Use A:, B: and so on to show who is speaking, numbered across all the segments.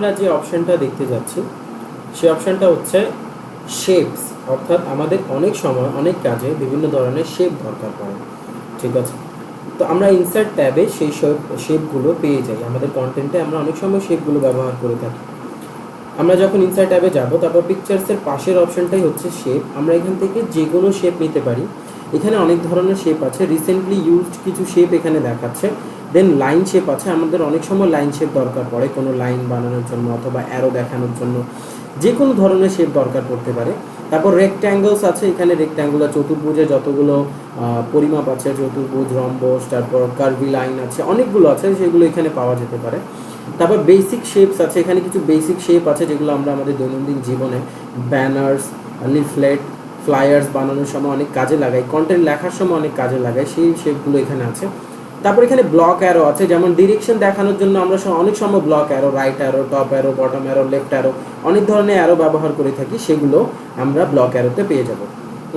A: আমরা যে অপশনটা দেখতে যাচ্ছি সেই অপশনটা হচ্ছে শেপস, অর্থাৎ আমাদের অনেক সময় অনেক কাজে বিভিন্ন ধরনের শেপ দরকার পড়ে। ঠিক আছে, তো আমরা ইনসার্ট ট্যাবে সেই শেপগুলো পেয়ে যাই। আমাদের কন্টেন্টে আমরা অনেক সময় শেপগুলো ব্যবহার করে থাকি। আমরা যখন ইনসার্ট ট্যাবে যাব, তারপর পিকচার্সের পাশের অপশনটাই হচ্ছে শেপ। আমরা এখান থেকে যে কোনো শেপ নিতে পারি। এখানে অনেক ধরনের শেপ আছে, রিসেন্টলি ইউজড কিছু শেপ এখানে দেখাচ্ছে। দেন লাইন শেপ আছে, আমাদের অনেক সময় লাইন শেপ দরকার পড়ে কোনো লাইন বানানোর জন্য অথবা অ্যারো দেখানোর জন্য, যে কোনো ধরনের শেপ দরকার পড়তে পারে। তারপর রেক্ট্যাঙ্গলস আছে, এখানে রেক্ট্যাঙ্গুলার চতুর্ভুজে যতগুলো পরিমাপ আছে, চতুর্ভুজ, রম্বস, তারপর কার্ভি লাইন আছে, অনেকগুলো আছে, সেগুলো এখানে পাওয়া যেতে পারে। তারপর বেসিক শেপস আছে, এখানে কিছু বেসিক শেপ আছে যেগুলো আমরা আমাদের দৈনন্দিন জীবনে ব্যানার্স, লিফলেট, ফ্লায়ার্স বানানোর সময় অনেক কাজে লাগাই, কন্টেন্ট লেখার সময় অনেক কাজে লাগাই, সেই শেপগুলো এখানে আছে। তারপর এখানে ব্লক অ্যারো আছে, যেমন ডিরেকশন দেখানোর জন্য আমরা অনেক সময় block arrow, right arrow, top arrow, bottom arrow, left arrow, অনেক ধরনের অ্যারো ব্যবহার করে থাকি, সেগুলো আমরা ব্লক অ্যারোতে পেয়ে যাব।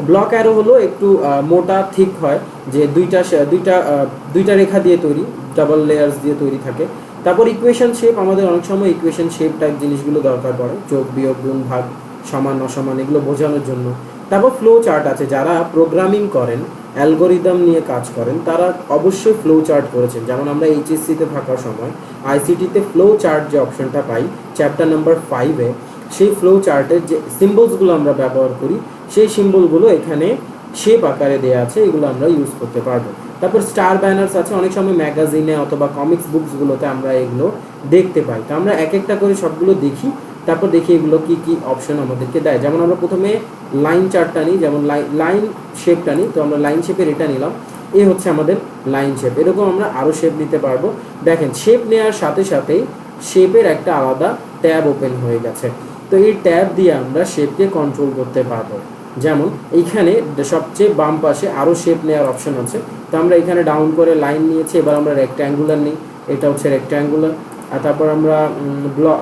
A: ব্লক অ্যারো হলো একটু মোটা থিক হয়, যে দুইটা রেখা দিয়ে তৈরি, ডাবল লেয়ার্স দিয়ে তৈরি থাকে। তারপর ইকুয়েশন শেপ, আমাদের অনেক সময় ইকুয়েশন শেপ টাইপ জিনিসগুলো দরকার পড়ে, যোগ বিয়োগ গুণ ভাগ সমান অসমান এগুলো বোঝানোর জন্য। তারপর ফ্লো চার্ট আছে, যারা প্রোগ্রামিং করেন, অ্যালগোরিদম নিয়ে কাজ করেন, তারা অবশ্যই ফ্লো চার্ট করেছেন। যেমন আমরা এইচএসসিতে থাকার সময় আইসিটিতে ফ্লো চার্ট যে অপশনটা পাই চ্যাপ্টার নাম্বার 5-এ, সেই ফ্লো চার্টের যে সিম্বলসগুলো আমরা ব্যবহার করি, সেই সিম্বলগুলো এখানে শেপ আকারে দেওয়া আছে, এগুলো আমরা ইউজ করতে পারবো। তারপর স্টার ব্যানার্স আছে, অনেক সময় ম্যাগাজিনে অথবা কমিক্স বুকসগুলোতে আমরা এগুলো দেখতে পাই। তো আমরা এক একটা করে সবগুলো দেখি, তারপর দেখি এগুলো কি কি অপশন আমাদেরকে দেয়। যেমন আমরা প্রথমে লাইন চার্টটা নিই, যেমন লাইন শেপটা নিই, তো আমরা লাইন শেপের এটা নিলাম, এই হচ্ছে আমাদের লাইন শেপ। এরকম আমরা আরও শেপ নিতে পারবো। দেখেন, শেপ নেওয়ার সাথে সাথেই শেপের একটা আলাদা ট্যাব ওপেন হয়ে গেছে। তো এই ট্যাব দিয়ে আমরা শেপকে কন্ট্রোল করতে পারবো। যেমন এইখানে সবচেয়ে বাম পাশে আরও শেপ নেওয়ার অপশন আছে, তো আমরা এখানে ডাউন করে লাইন নিয়েছি, এবার আমরা রেক্ট্যাঙ্গুলার নিই, এটা হচ্ছে রেক্ট্যাঙ্গুলার। আর তারপর আমরা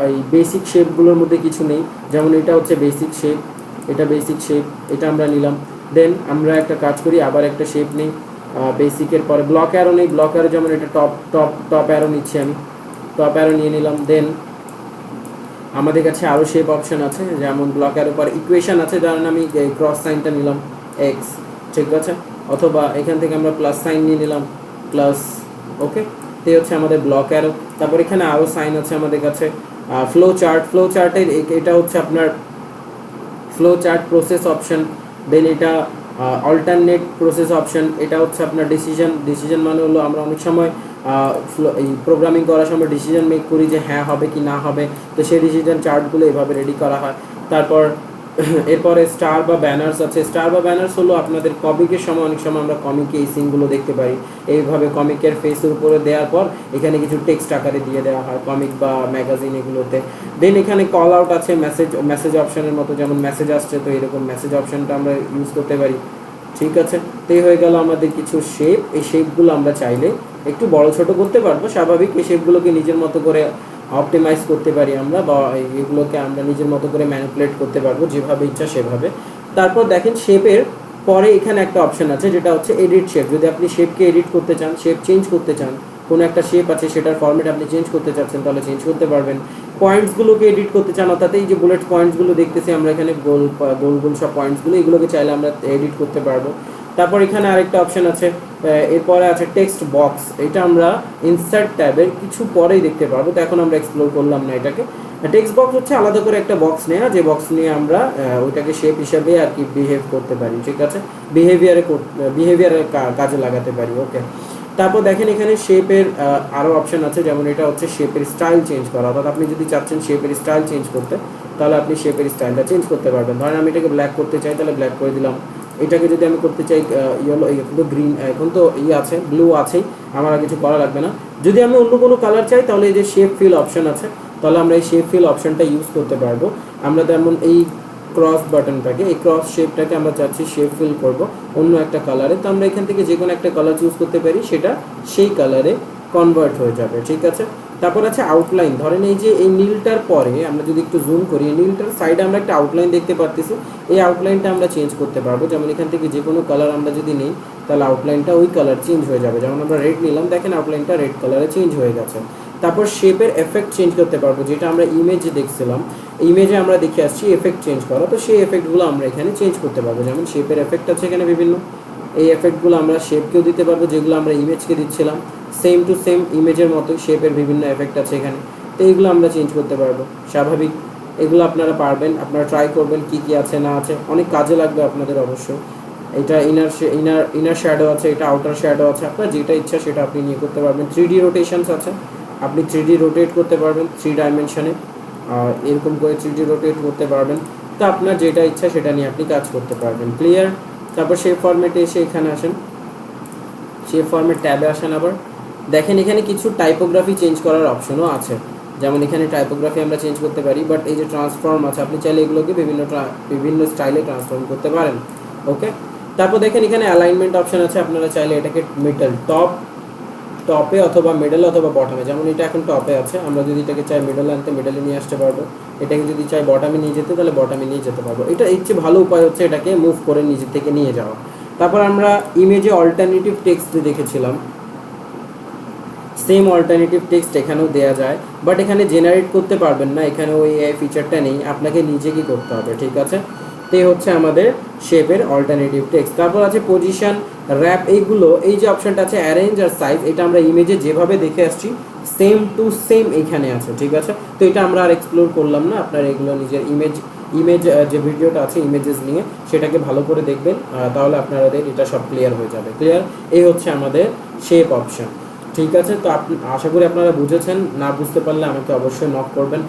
A: এই বেসিক শেপগুলোর মধ্যে কিছু নেই, যেমন এটা হচ্ছে বেসিক শেপ, এটা বেসিক শেপ, এটা আমরা নিলাম। দেন আমরা একটা কাজ করি, আবার একটা শেপ নিই বেসিকের পরে, ব্লক অ্যারো নেই, ব্লক অ্যারো যেমন এটা টপ অ্যারো নিচ্ছি আমি, টপ অ্যারো নিয়ে নিলাম। দেন আমাদের কাছে আরও শেপ অপশন আছে, যেমন ব্লক অ্যারো পর ইকুয়েশন আছে, ধরেন আমি ক্রস সাইনটা নিলাম এক্স, ঠিক আছে, অথবা এখান থেকে আমরা প্লাস সাইন নিয়ে নিলাম প্লাস, ওকে, তো হচ্ছে আমাদের ব্লক অ্যারো। তারপর এখানে আরও সাইন আছে আমাদের কাছে, ফ্লো চার্টের এটা হচ্ছে আপনার ফ্লো চার্ট প্রসেস অপশন। দেন এটা অল্টারনেট প্রসেস অপশন, এটা হচ্ছে আপনার ডিসিশন মানে হলো আমরা অনেক সময় এই প্রোগ্রামিং করার সময় ডিসিশন মেক করি যে হ্যাঁ হবে কি না হবে, তো সেই ডিসিশন চার্টগুলো এভাবে রেডি করা হয়। তারপর এরপরে স্টার বা ব্যানার্স আছে, স্টার বা ব্যানার্স হলো আপনাদের কমিকের সময়, অনেক সময় আমরা কমিকে এই সিনগুলো দেখতে পারি, এইভাবে কমিকের ফেসের উপরে দেওয়ার পর এখানে কিছু টেক্সট আকারে দিয়ে দেওয়া হয় কমিক বা ম্যাগাজিন এগুলোতে। দেন এখানে কল আউট আছে, মেসেজ অপশনের মতো, যেমন মেসেজ আসছে তো এরকম মেসেজ অপশনটা আমরা ইউজ করতে পারি, ঠিক আছে। তো এই হয়ে গেল আমাদের কিছু শেপ। এই শেপগুলো আমরা চাইলে একটু বড় ছোট করতে পারবো, স্বাভাবিক। এই শেপগুলোকে নিজের মতো করে অপটিমাইজ করতে পারি আমরা, বা এগুলোকে আমরা নিজের মতো করে ম্যানিপুলেট করতে পারবো যেভাবে ইচ্ছা সেভাবে। তারপর দেখেন শেপের পরে এখানে একটা অপশন আছে যেটা হচ্ছে এডিট শেপ। যদি আপনি শেপকে এডিট করতে চান, শেপ চেঞ্জ করতে চান, কোনো একটা শেপ আছে সেটার ফরম্যাট আপনি চেঞ্জ করতে চাচ্ছেন, তাহলে চেঞ্জ করতে পারবেন। পয়েন্টসগুলোকে এডিট করতে চান, অর্থাৎ এই যে বুলেট পয়েন্টসগুলো দেখতেছি আমরা এখানে, গোল গোল সব পয়েন্টসগুলো, এগুলোকে চাইলে আমরা এডিট করতে পারবো। তারপর এখানে আরেকটা অপশন আছে, এরপরে আছে টেক্সট বক্স, এটা আমরা ইনসার্ট ট্যাবের কিছু পরেই দেখতে পারবো, তো এখন আমরা এক্সপ্লোর করলাম না এটাকে। টেক্সট বক্স হচ্ছে আলাদা করে একটা বক্স নেওয়া, যে বক্স নিয়ে আমরা ওইটাকে শেপ হিসাবে আর কি বিহেভ করতে পারি, ঠিক আছে, বিহেভিয়ারে কাজে লাগাতে পারি, ওকে। তারপর দেখেন এখানে শেপের আরও অপশন আছে, যেমন এটা হচ্ছে শেপের স্টাইল চেঞ্জ করা, অর্থাৎ আপনি যদি চাচ্ছেন শেপের স্টাইল চেঞ্জ করতে, তাহলে আপনি শেপের স্টাইলটা চেঞ্জ করতে পারবেন। ধরেন আমি এটাকে ব্ল্যাক করতে চাই, তাহলে ব্ল্যাক করে দিলাম। এটাকে যদি আমি করতে চাই ইয়েলো, এখন তো গ্রিন, এখন তো আছে ব্লু আছেই, আমার আর কিছু করা লাগবে না। যদি আমি অন্য কোনো কালার চাই, তাহলে এই যে শেপ ফিল অপশন আছে, তাহলে আমরা এই শেপ ফিল অপশনটা ইউজ করতে পারবো। আমরা যেমন এই ক্রস বাটনটাকে, এই ক্রস শেপটাকে আমরা চাচ্ছি শেপ ফিল করব অন্য একটা কালারে, তো আমরা এখান থেকে যে কোনো একটা কালার চুজ করতে পারি, সেটা সেই কালারে কনভার্ট হয়ে যাবে, ঠিক আছে। তারপর আছে আউটলাইন। ধরেন এই যে এই নীলটার পরে আমরা যদি একটু জুম করি, এই নীলটার সাইডে আমরা একটা আউটলাইন দেখতে পারতেছি, এই আউটলাইনটা আমরা চেঞ্জ করতে পারবো। যেমন এখান থেকে যে কোনো কালার আমরা যদি নিই, তাহলে আউটলাইনটা ওই কালার চেঞ্জ হয়ে যাবে। যেমন আমরা রেড নিলাম, দেখেন আউটলাইনটা রেড কালারে চেঞ্জ হয়ে গেছে। তারপর শেপের এফেক্ট চেঞ্জ করতে পারবো, যেটা আমরা ইমেজে দেখছিলাম, ইমেজে আমরা দেখে আসছি এফেক্ট চেঞ্জ করা, তো সেই এফেক্টগুলো আমরা এখানে চেঞ্জ করতে পারবো। যেমন শেপের এফেক্ট আছে এখানে বিভিন্ন, এই এফেক্টগুলো আমরা শেপকেও দিতে পারবো, যেগুলো আমরা ইমেজকে দিচ্ছিলাম সেম টু সেম ইমেজের মতোই শেপের বিভিন্ন এফেক্ট আছে এখানে, তো এইগুলো আমরা চেঞ্জ করতে পারবো। স্বাভাবিক, এগুলো আপনারা পারবেন, আপনারা ট্রাই করবেন কী কী আছে না আছে, অনেক কাজে লাগবে আপনাদের অবশ্যই। এটা ইনার শ্যাডো আছে, এটা আউটার শ্যাডো আছে, আপনার যেটা ইচ্ছা সেটা আপনি নিয়ে করতে পারবেন। 3D রোটেশনস আছে, আপনি 3D রোটেট করতে পারবেন 3 ডাইমেনশনে, এরকম করে 3D রোটেট করতে পারবেন, তো আপনার যেটা ইচ্ছা সেটা নিয়ে আপনি কাজ করতে পারবেন। ক্লিয়ার? তারপর শেপ ফরম্যাটে এসে এখানে আসেন, শেপ ফরম্যাট ট্যাবে আসেন, আবার দেখেন এখানে কিছু টাইপোগ্রাফি চেঞ্জ করার অপশনও আছে, যেমন এখানে টাইপোগ্রাফি আমরা চেঞ্জ করতে পারি, বাট এই যে ট্রান্সফর্ম আছে আপনি চাইলে এগুলোকে বিভিন্ন স্টাইলে ট্রান্সফর্ম করতে পারেন। ওকে, তারপর দেখেন এখানে অ্যালাইনমেন্ট অপশন আছে, আপনারা চাইলে এটাকে মিডল টপে অথবা মিডল অথবা বটমে, যেমন এটা এখন টপে আছে, আমরা যদি এটাকে চাই মিডলে আনতে মিডলে নিয়ে আসতে পারবো, এটাকে যদি চাই বটমে নিয়ে যেতে তাহলে বটমে নিয়ে যেতে পারবো। এটা এর চেয়ে ভালো উপায় হচ্ছে এটাকে মুভ করে নিজে থেকে নিয়ে যাওয়া। তারপর আমরা ইমেজে অল্টারনেটিভ টেক্সট দেখেছিলাম, সেম অল্টারনেটিভ টেক্সট এখানেও দেওয়া যায়, বাট এখানে জেনারেট করতে পারবেন না, এখানে ওই ফিচারটা নেই, আপনাকে নিজে কি করতে হবে, ঠিক আছে। তো এই হচ্ছে আমাদের শেপের অল্টারনেটিভ টেক্সট। তারপর আছে পজিশন, র্যাপ, এইগুলো এই যে অপশনটা আছে অ্যারেঞ্জ আর সাইজ, এটা আমরা ইমেজে যেভাবে দেখে আসছি সেম টু সেম এখানে আছে, ঠিক আছে। তো এটা আমরা আর এক্সপ্লোর করলাম না, আপনার এগুলো নিজের ইমেজ যে ভিডিওটা আছে ইমেজেস নিয়ে সেটাকে ভালো করে দেখবেন, তাহলে আপনাদের এটা সব ক্লিয়ার হয়ে যাবে। ক্লিয়ার? এই হচ্ছে আমাদের শেপ অপশন, ঠিক আছে। তো আশা করি আপনারা বুঝেছেন, না বুঝতে পারলে আমাকে অবশ্যই নক করবেন,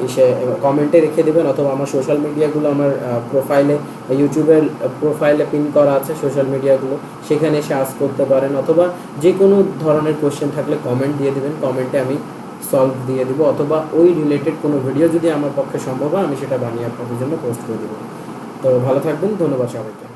A: এসে কমেন্টে রেখে দেবেন, অথবা আমার সোশ্যাল মিডিয়াগুলো আমার প্রোফাইলে, ইউটিউবের প্রোফাইলে পিন করা আছে সোশ্যাল মিডিয়াগুলো, সেখানে এসে আস্ক করতে পারেন, অথবা যে কোনো ধরনের কোশ্চেন থাকলে কমেন্ট দিয়ে দেবেন, কমেন্টে আমি সলভ দিয়ে দেবো, অথবা ওই রিলেটেড কোনো ভিডিও যদি আমার পক্ষে সম্ভব হয় আমি সেটা বানিয়ে আপনাদের জন্য পোস্ট করে দেবো। তো ভালো থাকবেন, ধন্যবাদ সবাইকে।